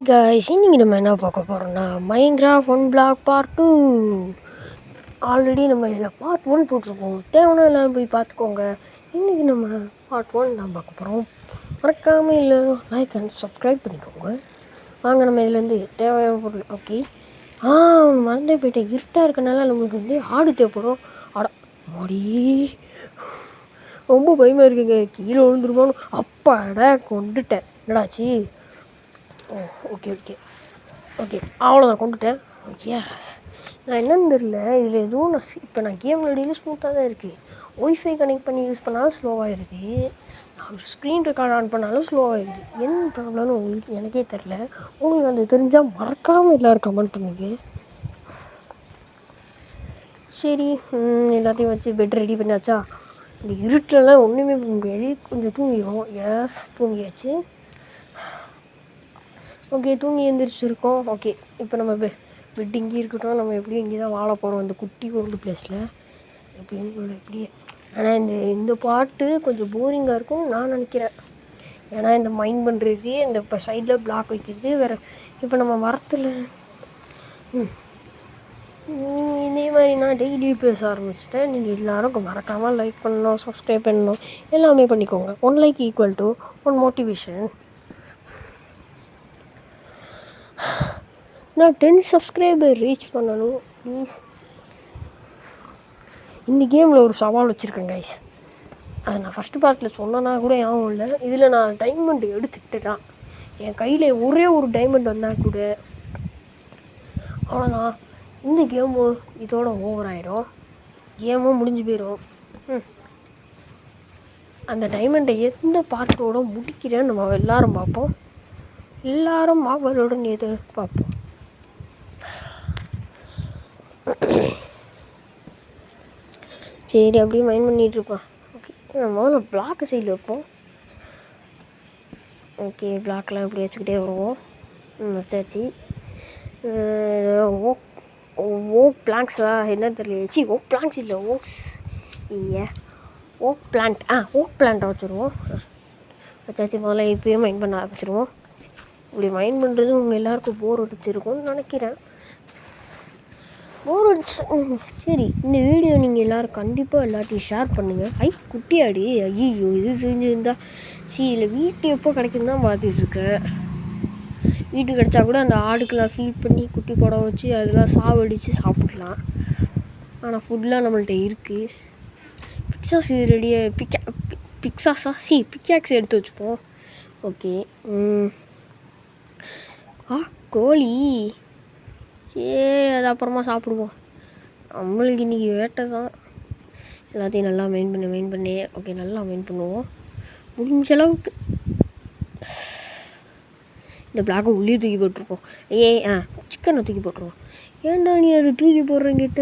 Guys, இன்றைக்கி நம்ம என்ன பார்க்க போகிறோம்னா மைன்கிராஃப்ட் 1 பிளாக் பார்ட் 2. ஆல்ரெடி நம்ம இதில் பார்ட் 1 போட்டிருக்கோம். தேவைன்னா எல்லாம் போய் பார்த்துக்கோங்க. இன்றைக்கி நம்ம பார்ட் 1 தான் பார்க்க போகிறோம். மறக்காமல் எல்லோரும் லைக் அண்ட் சப்ஸ்கிரைப் பண்ணிக்கோங்க. வாங்க நம்ம இதுலேருந்து தேவையான பொருள். ஓகே, மறந்தே போயிட்டேன். இருட்டாக இருக்கனால நம்மளுக்கு வந்து ஆடு தேவைப்படும். மடி ரொம்ப பயமாக இருக்குங்க. கீழே விழுந்துருமான்னு அப்பாடா கொண்டுட்டேன். என்னடாச்சு? ஓகே ஓகே ஓகே அவ்வளோதான், கொண்டுட்டேன். ஓகே, நான் என்னன்னு தெரில. இதில் எதுவும் இப்போ நான் கேம் விளையாடியும் ஸ்மூத்தாக தான் இருக்குது. ஒய்ஃபை கனெக்ட் பண்ணி யூஸ் பண்ணாலும் ஸ்லோவாக இருக்குது. நான் ஸ்க்ரீன் ரெக்கார்ட் ஆன் பண்ணாலும் ஸ்லோவாக இருக்குது. என்ன ப்ராப்ளம்னு உங்களுக்கு எனக்கே தெரில. உங்களுக்கு அது தெரிஞ்சால் மறக்காமல் எல்லோரும் கமெண்ட் பண்ணுங்க. சரி, எல்லாத்தையும் வச்சு பெட் ரெடி பண்ணியாச்சா? இந்த இருட்டிலலாம் ஒன்றுமே பண்ண முடியாது. கொஞ்சம் தூங்கிடும். தூங்கியாச்சு. ஓகே, தூங்கி எழுந்திரிச்சிருக்கோம். ஓகே, இப்போ நம்ம பெட் இங்கே இருக்கட்டும். நம்ம எப்படியும் இங்கே தான் வாழ போகிறோம், இந்த குட்டி ஒரு பிளேஸில். எப்படியே ஆனால் இந்த பாட்டு கொஞ்சம் போரிங்காக இருக்கும் நான் நினைக்கிறேன். ஏன்னா இந்த மைண்ட் பண்ணுறது, இந்த இப்போ சைடில் பிளாக் வைக்கிறது வேறு. இப்போ நம்ம மரத்தில் இதே மாதிரி நான் டெய்லி பேச ஆரம்பிச்சிட்டேன். நீங்கள் எல்லோரும் மறக்காமல் லைக் பண்ணணும், சப்ஸ்கிரைப் பண்ணணும், எல்லாமே பண்ணிக்கோங்க. 1 லைக் ஈக்குவல் டு 1 மோட்டிவேஷன். நான் 10 சப்ஸ்கிரைபர் ரீச் பண்ணணும் ப்ளீஸ். இந்த கேமில் ஒரு சவால் வச்சுருக்கேன் கைஸ். அதை நான் ஃபஸ்ட்டு பார்ட்டில் சொன்னேன்னா கூட ஞாபகம் இல்லை. இதில் நான் டைமண்ட் எடுத்துக்கிட்டேன். என் கையில் ஒரே ஒரு டைமண்ட் வந்தால் கூட அவ்வளோதான், இந்த கேமும் இதோட ஓவர் ஆயிடும். கேமும் முடிஞ்சு போயிடும். அந்த டைமண்டை எந்த பார்ட்டோட முடிக்கிறேன்னு நம்ம எல்லோரும் பார்ப்போம். எல்லோரும் மாவலுடன் எதிர்பார்ப்போம். சரி, அப்படியே மைண்ட் பண்ணிகிட்ருப்பான். ஓகே, முதல்ல பிளாக் சைடில் வைப்போம். ஓகே, பிளாக்லாம் இப்படி வச்சுக்கிட்டே வருவோம். வச்சாச்சு. ஓக் பிளாங்க்ஸா என்ன தெரியல. ஓக் பிளாங்க்ஸ் இல்லை, ஓக்ஸ் இல்லை, ஓக் பிளான்ட். ஓக் பிளான்ட்டை வச்சுருவோம். வச்சாச்சு. முதல்ல இப்போயே மைண்ட் பண்ண ஆரம்பிச்சிருவோம். இப்படி மைண்ட் பண்ணுறது உங்கள் எல்லாேருக்கும் போர் அடிச்சிருக்கும்னு நினைக்கிறேன். சரி, இந்த வீடியோ நீங்கள் எல்லோரும் கண்டிப்பாக எல்லாத்தையும் ஷேர் பண்ணுங்கள். குட்டியாடி ஐயோ இது தெரிஞ்சிருந்தா. இதில் வீட்டு எப்போ கிடைக்குன்னு தான் பார்த்துட்ருக்கேன். வீட்டுக்கு கிடச்சா கூட அந்த ஆடுக்கெல்லாம் ஃபீட் பண்ணி குட்டி போட வச்சு அதெல்லாம் சாவடித்து சாப்பிட்லாம். ஆனால் ஃபுட்லாம் நம்மள்ட்ட இருக்குது. பிக்ஸாஸ் ரெடியாக பிக்காக்ஸ் எடுத்து வச்சுப்போம். ஓகே, கோழி. சரி, அது அப்புறமா சாப்பிடுவோம். நம்மளுக்கு இன்றைக்கி வேட்டை தான். எல்லாத்தையும் நல்லா மெயின் பண்ணி ஓகே, நல்லா மெயின் பண்ணுவோம் முடிஞ்ச அளவுக்கு. இந்த பிளாக்கை உள்ளே தூக்கி போட்டிருப்போம். சிக்கனை தூக்கி போட்டுருவோம். ஏன்டா நீ அதை தூக்கி போடுறேங்கிட்ட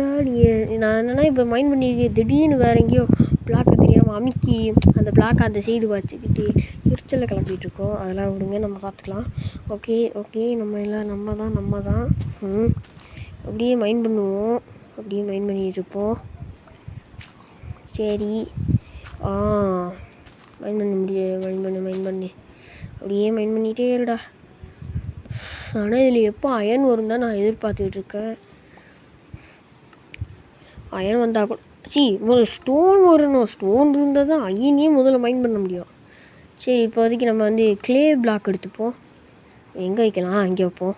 நான் என்னென்னா இப்போ மைண்ட் பண்ணியிருக்கேன். திடீர்னு வேறு எங்கேயோ பிளாக்கை தெரியாமல் அமுக்கி அந்த பிளாக்கை அந்த சைடு வச்சுக்கிட்டு எரிச்சலை கிளப்பிகிட்ருக்கோம். அதெல்லாம் விடுங்க, நம்ம பார்த்துக்கலாம். ஓகே நம்ம தான் அப்படியே மைண்ட் பண்ணுவோம். அப்படியே மைண்ட் பண்ணிகிட்ருப்போம். சரி, மைண்ட் பண்ண முடியாது. மைண்ட் பண்ணி அப்படியே மைண்ட் பண்ணிகிட்டே இருடா. ஆனால் இதில் எப்போ அயன் வரும் தான் நான் எதிர்பார்த்துட்ருக்கேன். அயன் வந்தால் கூட முதல்ல ஸ்டோன் வரணும். ஸ்டோன் இருந்தால் தான் அயனையே முதல்ல மைண்ட் பண்ண முடியும். சரி, இப்போதைக்கு நம்ம வந்து க்ளே பிளாக் எடுத்துப்போம். எங்கே வைக்கலாம்? அங்கே வைப்போம்.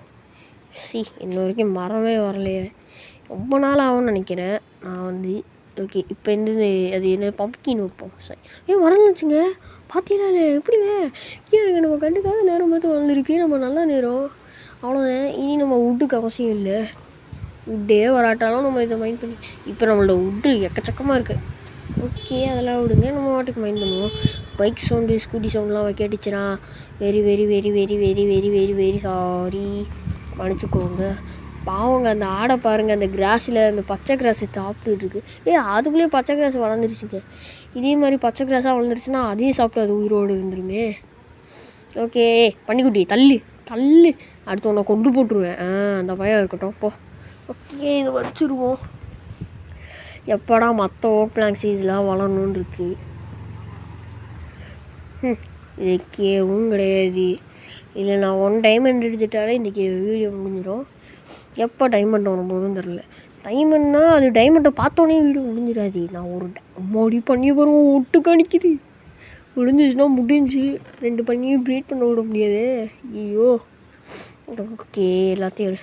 இன்ன வரைக்கும் மரமே வரலையே. ரொம்ப நாள் ஆகும்னு நினைக்கிறேன். நான் வந்து ஓகே, இப்போ அது என்ன பம்ப்கின் வைப்போம். சரி, வரலன்னு வச்சுங்க. பார்த்தீங்களா இல்லை எப்படிங்க இருக்குது? நம்ம கண்டுக்காத நேரம் பார்த்து வளர்ந்துருக்கு. நம்ம நல்ல நேரம். அவ்வளோதான். இனி நம்ம வுட்டுக்கு அவசியம் இல்லை. வுட்டே வராட்டாலும் நம்ம இதை மைண்ட் பண்ணி இப்போ நம்மளோட வுட்டு எக்கச்சக்கமாக இருக்குது. ஓகே, அதெல்லாம் விடுங்க, நம்ம வாட்டுக்கு மைண்ட் பண்ணுவோம். பைக் சவுண்டு, ஸ்கூட்டி சவுண்ட்லாம் கேட்டுச்சுன்னா very very very very very very very very sorry, மன்னிச்சுக்கோங்க. பாவங்க, அந்த ஆடை பாருங்கள். அந்த கிராஸில் அந்த பச்சை கிராஸை சாப்பிட்டுருக்கு. அதுக்குள்ளேயே பச்சை கிராஸ் வளர்ந்துருச்சுங்க. இதே மாதிரி பச்சை கிராஸாக வளர்ந்துருச்சுன்னா அதையும் சாப்பிட்டு அது உயிரோடு இருந்துருமே. ஓகே, பண்ணிக்குட்டி தள்ளு. அடுத்து உன்னை கொண்டு போட்டுருவேன். அந்த பயம் இருக்கட்டும் போ. ஓகே, இதை வச்சுருவோம். எப்படா மற்ற ஓக் பிளாங்க்ஸ் இதெல்லாம் வளரணுன்னு இருக்குது. இது கேவும் கிடையாது, இல்லை நான் 1 டைமண்ட் எடுத்துட்டாலே இன்றைக்கி வீடியோ முடிஞ்சிடும். எப்போ டைமண்ட் வர போதுன்னு தெரில. டைமண்ட்னா அது டைமண்டை பார்த்தோன்னே வீடியோ முடிஞ்சிடாது. நான் ஒரு மோடி பண்ணி வரும் ஒட்டு காணிக்குது. விழுந்துச்சுன்னா முடிஞ்சு 2 பண்ணியும் ப்ரீட் பண்ண விட முடியாது. ஐயோ. ஓகே எல்லாத்தையும்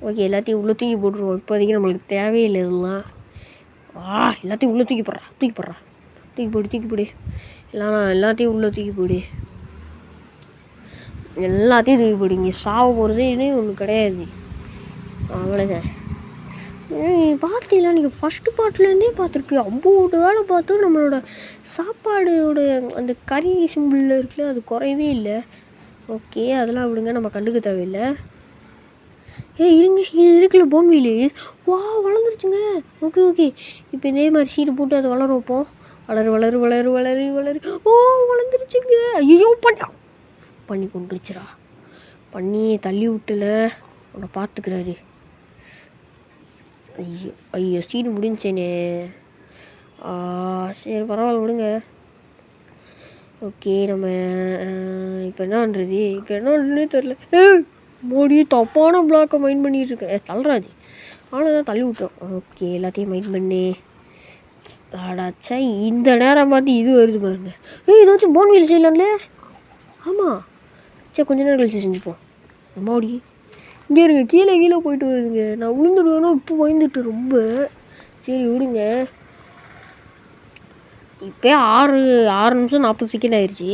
ஓகே எல்லாத்தையும் உள்ளே தூக்கி போட்டுருவோம். இப்போதைக்கு நம்மளுக்கு தேவையில்லை இதெல்லாம். எல்லாத்தையும் உள்ளே தூக்கி போடுறா தூக்கி போடு எல்லாத்தையும் உள்ளே தூக்கி போடு. எல்லாத்தையும் தூக்கி போடு. இங்கே சாவ போகிறது இன்னும் ஒன்று கிடையாது. அவ்வளோதான். பார்த்தீங்களா நீங்கள் ஃபஸ்ட்டு பார்ட்லேருந்தே பார்த்துருப்பியோம். அம்போட வேலை பார்த்தோம். நம்மளோட சாப்பாடோட அந்த கறி சிம்பிளில் இருக்குல்ல அது குறையவே இல்லை. ஓகே அதெல்லாம் விடுங்க, நம்ம கண்டுக்க தேவையில்லை. இருங்க, இது இருக்குல்ல போன்வீலு. வளர்ந்துருச்சுங்க. ஓகே இப்போ இதே மாதிரி சீடு போட்டு அதை வளர வைப்போம். வளரு. வளர்ந்துருச்சுங்க. ஐயோ பண்ணி கொண்டுருச்சுடா. பண்ணி தள்ளி விட்டுல உன்னை பார்த்துக்கிறாரு. ஐயோ சீடு முடிஞ்சேனே. சரி பரவாயில்ல விடுங்க. ஓகே நம்ம இப்போ என்ன பண்ணுறதுன்னு தெரில. மோடி தப்பான பிளாக்கை மைண்ட் பண்ணிகிட்ருக்கேன். தள்ளுறாது ஆனால் தான் தள்ளி விட்டோம். ஓகே எல்லாத்தையும் மைண்ட் பண்ணி ஆடாச்சா இந்த நேரம் பார்த்து இது வருது பாருங்க. ஏதாச்சும் போன்வீல் செய்யலாம்ல. ஆமாம் சரி கொஞ்ச நேரம் கழிச்சு செஞ்சுப்போம். மோடி இங்கே இருங்க, கீழே போயிட்டு வருதுங்க. நான் விழுந்துடுவேனோ இப்போ பயந்துட்டு ரொம்ப. சரி விடுங்க. இப்போ 6 நிமிஷம் 40 செகண்ட் ஆயிடுச்சு.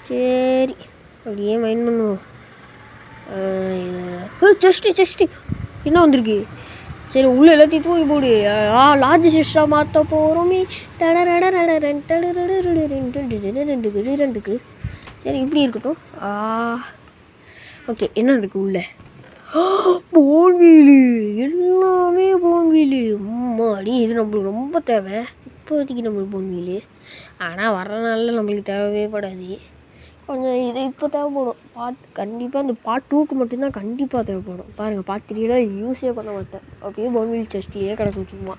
சரி அப்படியே மைண்ட் பண்ணுவோம். செஸ்ட்டு என்ன வந்திருக்கு? சரி உள்ளே எல்லாத்தையும் தூக்கி போடு. லார்ஜ் செஸ்ட்டாக மாற்ற போகிறோமே. 2க்கு சரி இப்படி இருக்கட்டும். ஓகே என்ன இருக்குது உள்ளே? போன்வீலு, எல்லாமே போன்வீலு. அம்மாடி இது நம்மளுக்கு ரொம்ப தேவை இப்போதைக்கு நம்மளுக்கு போன்வீலு. ஆனால் வர்ற நாளில் நம்மளுக்கு தேவையே படாது. கொஞ்சம் இது இப்போ தேவைப்படும். கண்டிப்பாக அந்த பார்ட் 2க்கு மட்டும்தான் கண்டிப்பாக தேவைப்படும். பாருங்கள் பார்ட் 3 யூஸே பண்ண மாட்டேன். அப்படியே போன்வீல் செஸ்ட்லேயே கிடக்கு சும்மா.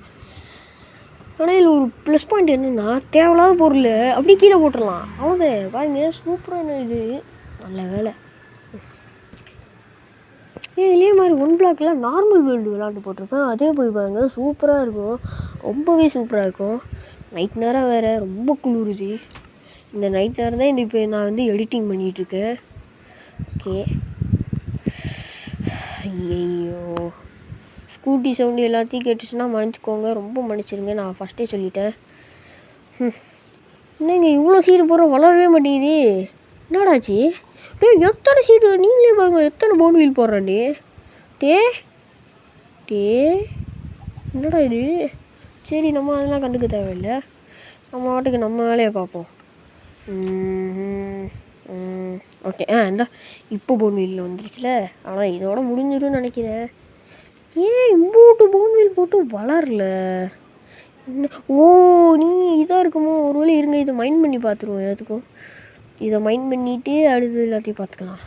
ஆனால் இதில் ஒரு ப்ளஸ் பாயிண்ட் என்னென்னா தேவையில்லாத பொருள் அப்படியே கீழே போட்டுடலாம். அவ்வளோதான். பாருங்கள் சூப்பரான இது. நல்ல வேலை. இதே மாதிரி 1 பிளாக்கில் நார்மல் வேர்ல்டு விளாண்டு போட்டிருக்கேன். அதே போய் பாருங்கள் சூப்பராக இருக்கும். ரொம்பவே சூப்பராக இருக்கும். நைட் நேரம் வேறு ரொம்ப குளிருது. இந்த நைட் நேரம் தான் இப்போ நான் வந்து எடிட்டிங் பண்ணிகிட்ருக்கேன். ஓகே ஐயோ ஸ்கூட்டி சவுண்டு எல்லாத்தையும் கேட்டுச்சுன்னா மன்னிச்சிக்கோங்க, ரொம்ப மன்னிச்சிருங்க. நான் ஃபஸ்ட்டே சொல்லிட்டேன். என்னங்க இவ்வளோ சீடு போடுற வளரவே மாட்டேங்குது. என்னடாச்சு? எத்தனை சீடு நீங்களே பாருங்கள். எத்தனை போன்வீல் போடுறாண்டி. டே என்னடா இது? சரி நம்ம அதெல்லாம் கண்டுக்க தேவையில்லை. நம்ம வாட்டுக்கு நம்ம வேலையை பார்ப்போம். ஓகே இந்த இப்போ போன்வீலில் வந்துருச்சுல. ஆனால் இதோட முடிஞ்சிடும்னு நினைக்கிறேன். ஏன் இம்போட்டு போன்வீல் போட்டு வளரல? நீ இதாக இருக்குமோ ஒரு வேளை. இருங்க இதை மைண்ட் பண்ணி பார்த்துருவோம். எல்லாத்துக்கும் இதை மைண்ட் பண்ணிவிட்டு அடுத்து எல்லாத்தையும் பார்த்துக்கலாம்.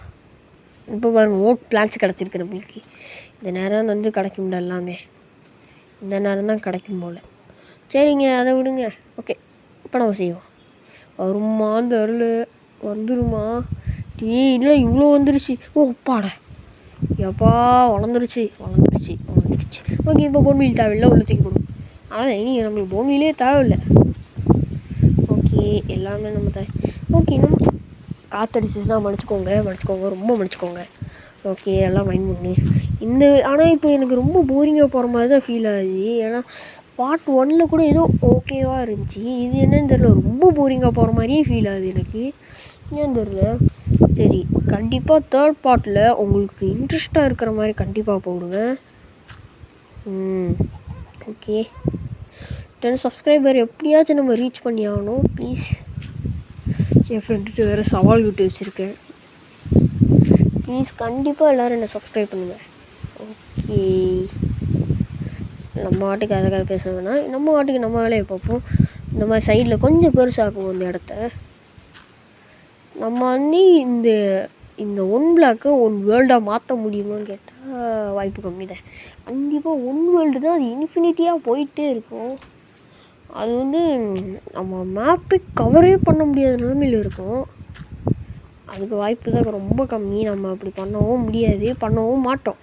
இப்போ பாருங்கள் ஓட் பிளான்ஸ் கிடச்சிருக்கு நம்மளுக்கு. இந்த நேரம் வந்து கிடைக்கும்ல எல்லாமே. இந்த நேரம் தான் கிடைக்கும் போல். சரிங்க அதை விடுங்க. ஓகே இப்போ நம்ம செய்வோம். வருமா அந்த அருள் வந்துருமா? இல்லை இவ்வளோ வந்துருச்சு. அப்பாடா எப்பா வளர்ந்துருச்சு. ஓகே இப்போ போன்வீல் தேவையில்லை, உள்ள தூக்கி போடுவோம். ஆனால் இனி நம்மளுக்கு போன்வீலே தேவையில்லை. ஓகே எல்லாமே நம்ம ஓகே நம்ம காற்றடிச்சுன்னா மன்னிச்சிக்கோங்க, ரொம்ப மன்னிச்சிக்கோங்க. ஓகே எல்லாம் மைண்ட் பண்ணு ஆனால் இப்போ எனக்கு ரொம்ப போரிங்காக போகிற மாதிரி தான் ஃபீல் ஆகுது. ஏன்னா பார்ட் 1 கூட ஏதோ ஓகேவாக இருந்துச்சு. இது என்னன்னு தெரில, ரொம்ப போரிங்காக போகிற மாதிரியே ஃபீல் ஆகுது எனக்கு. ஏன்னு தெரில. சரி கண்டிப்பாக 3rd பார்ட்டில் உங்களுக்கு இன்ட்ரெஸ்ட்டாக இருக்கிற மாதிரி கண்டிப்பாக போடுங்க. ஓகே 10 சப்ஸ்கிரைபர் எப்படியாச்சும் நம்ம ரீச் பண்ணி ஆகணும் ப்ளீஸ். என் ஃப்ரெண்டுட்டு வேறு சவால் விட்டு வச்சுருக்கேன். ப்ளீஸ் கண்டிப்பாக எல்லோரும் என்னை சப்ஸ்கிரைப் பண்ணுங்கள். ஓகே நம்ம வாட்டுக்கு அதை பேச வேணாம். நம்ம வாட்டுக்கு நம்ம வேலையை பார்ப்போம். இந்த மாதிரி சைடில் கொஞ்சம் பெருசாக்குவோம் இந்த இடத்த. நம்ம வந்து இந்த 1 பிளாக்கை 1 வேர்ல்டாக மாற்ற முடியுமான்னு கேட்டால் வாய்ப்பு கம்மி தான். கண்டிப்பாக 1 வேர்ல்டு தான். அது இன்ஃபினிட்டியாக போயிட்டே இருக்கும். அது வந்து நம்ம மேப்பை கவரே பண்ண முடியாத நிலைமையில் இருக்கும். அதுக்கு வாய்ப்பு தான் ரொம்ப கம்மி. நம்ம அப்படி பண்ணவும் முடியாது, பண்ணவும் மாட்டோம்.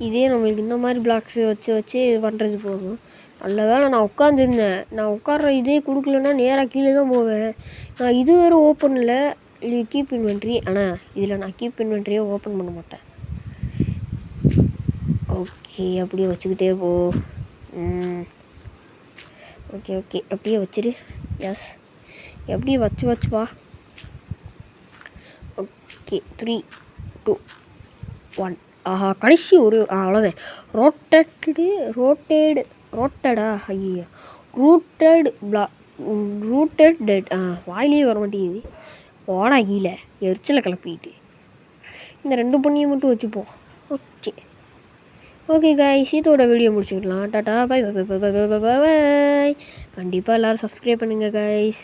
இதே நம்மளுக்கு இந்த மாதிரி பிளாக்ஸு வச்சு வச்சு இது பண்ணுறது போதும். நல்ல வேளை நான் உட்காந்துருந்தேன். நான் உட்கார்ற இதே கொடுக்கலன்னா நேராக கீழே தான் போவேன். நான் இது வேறு ஓப்பனில் இது கீப் இன்வென்ட்ரி. ஆனால் இதில் நான் கீப் இன்வென்ட்ரியே ஓப்பன் பண்ண மாட்டேன். ஓகே, அப்படியே வச்சுக்கிட்டே போ. ஓகே ஓகே, அப்படியே வச்சிரு. எஸ், எப்படியே வச்சு வா. ஓகே, 3, 2, 1. ஆஹா, கடைசி ஒரு அவ்வளோதான். ரோட்டடா ஐயா, ரூட்டட் டெட். வாயிலே வர மாட்டேங்குது. ஓடா கீழே எரிச்சலை கிளப்பிக்கிட்டு இந்த 2 பொண்ணையும் மட்டும் வச்சுப்போம். ஓகே ஓகே கைஸ், இதோட வீடியோ முடிச்சுக்கலாம். Tata, bye bye bye bye bye bye bye. கண்டிப்பாக எல்லோரும் சப்ஸ்கிரைப் பண்ணுங்கள் கைஸ்.